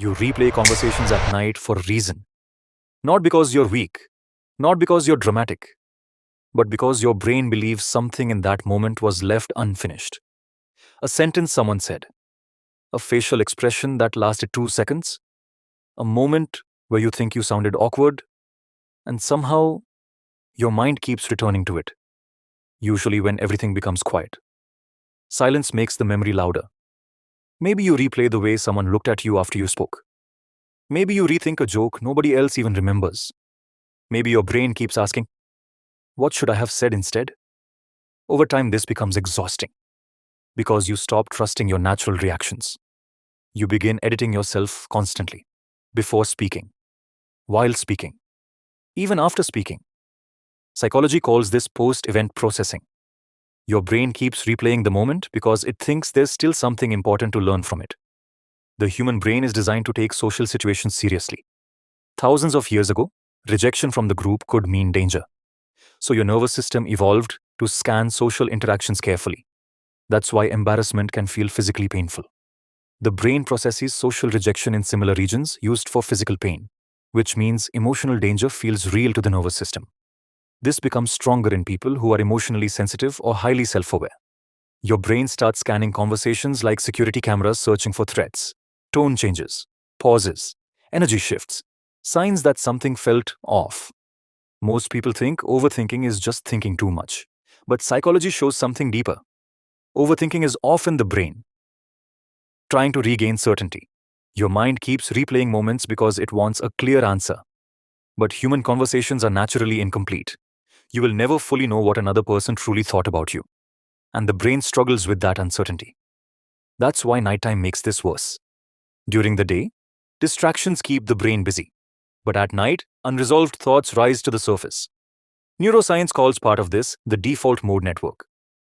You replay conversations at night for a reason. Not because you're weak, not because you're dramatic, but because your brain believes something in that moment was left unfinished. A sentence someone said, a facial expression that lasted 2 seconds, a moment where you think you sounded awkward, and somehow your mind keeps returning to it, usually when everything becomes quiet. Silence makes the memory louder. Maybe you replay the way someone looked at you after you spoke. Maybe you rethink a joke nobody else even remembers. Maybe your brain keeps asking, what should I have said instead? Over time, this becomes exhausting because you stop trusting your natural reactions. You begin editing yourself constantly, before speaking, while speaking, even after speaking. Psychology calls this post-event processing. Your brain keeps replaying the moment because it thinks there's still something important to learn from it. The human brain is designed to take social situations seriously. Thousands of years ago, rejection from the group could mean danger. So your nervous system evolved to scan social interactions carefully. That's why embarrassment can feel physically painful. The brain processes social rejection in similar regions used for physical pain, which means emotional danger feels real to the nervous system. This becomes stronger in people who are emotionally sensitive or highly self-aware. Your brain starts scanning conversations like security cameras searching for threats, tone changes, pauses, energy shifts, signs that something felt off. Most people think overthinking is just thinking too much, but psychology shows something deeper. Overthinking is often the brain trying to regain certainty. Your mind keeps replaying moments because it wants a clear answer. But human conversations are naturally incomplete. You will never fully know what another person truly thought about you. And the brain struggles with that uncertainty. That's why nighttime makes this worse. During the day, distractions keep the brain busy. But at night, unresolved thoughts rise to the surface. Neuroscience calls part of this the default mode network,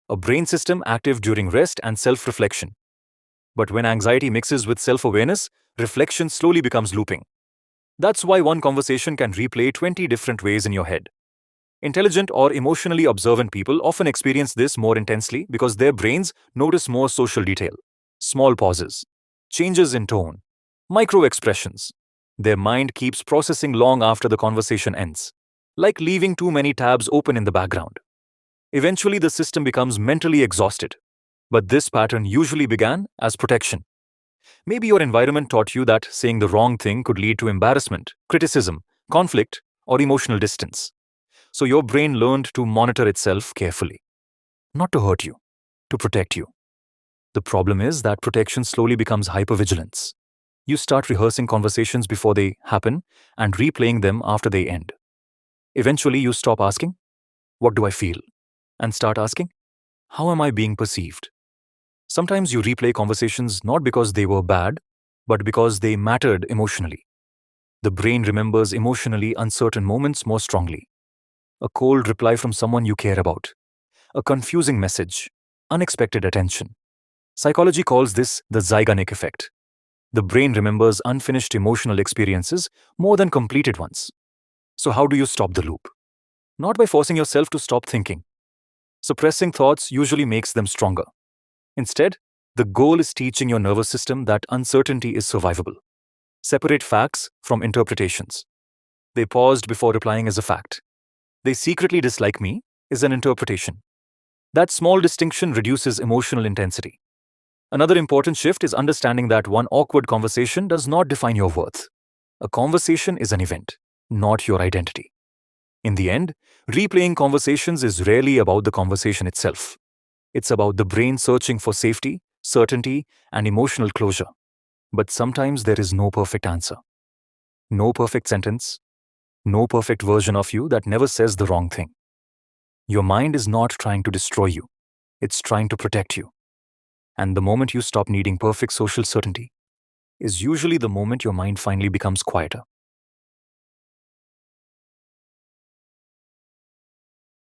a brain system active during rest and self-reflection. But when anxiety mixes with self-awareness, reflection slowly becomes looping. That's why one conversation can replay 20 different ways in your head. Intelligent or emotionally observant people often experience this more intensely because their brains notice more social detail, small pauses, changes in tone, micro-expressions. Their mind keeps processing long after the conversation ends, like leaving too many tabs open in the background. Eventually, the system becomes mentally exhausted. But this pattern usually began as protection. Maybe your environment taught you that saying the wrong thing could lead to embarrassment, criticism, conflict, or emotional distance. So your brain learned to monitor itself carefully. Not to hurt you, to protect you. The problem is that protection slowly becomes hypervigilance. You start rehearsing conversations before they happen and replaying them after they end. Eventually, you stop asking, what do I feel? And start asking, how am I being perceived? Sometimes you replay conversations not because they were bad, but because they mattered emotionally. The brain remembers emotionally uncertain moments more strongly. A cold reply from someone you care about, a confusing message, unexpected attention. Psychology calls this the Zeigarnik effect. The brain remembers unfinished emotional experiences more than completed ones. So how do you stop the loop? Not by forcing yourself to stop thinking. Suppressing thoughts usually makes them stronger. Instead, the goal is teaching your nervous system that uncertainty is survivable. Separate facts from interpretations. They paused before replying as a fact. They secretly dislike me is an interpretation. That small distinction reduces emotional intensity. Another important shift is understanding that one awkward conversation does not define your worth. A conversation is an event, not your identity. In the end, replaying conversations is rarely about the conversation itself. It's about the brain searching for safety, certainty, and emotional closure. But sometimes there is no perfect answer. No perfect sentence. No perfect version of you that never says the wrong thing. Your mind is not trying to destroy you. It's trying to protect you. And the moment you stop needing perfect social certainty is usually the moment your mind finally becomes quieter.